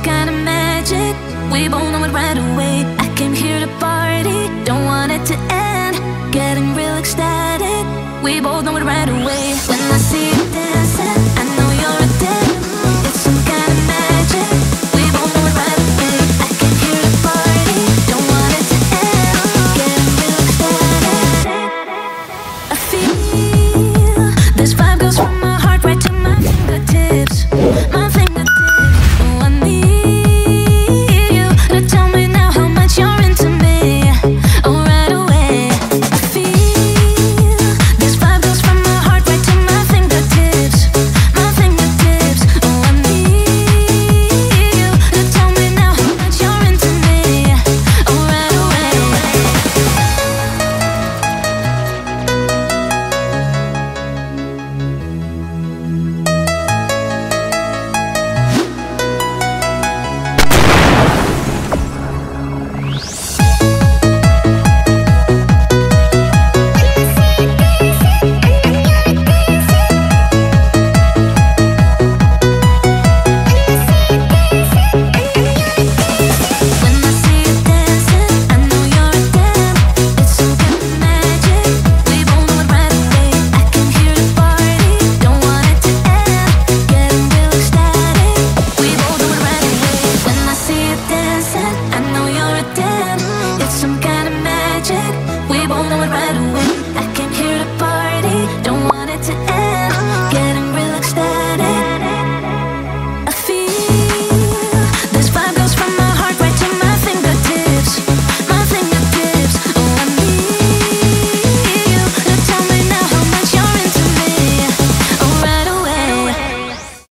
kind of magic. We both know it right away. I came here to party, don't want it to end. Getting real ecstatic. We both know it right away.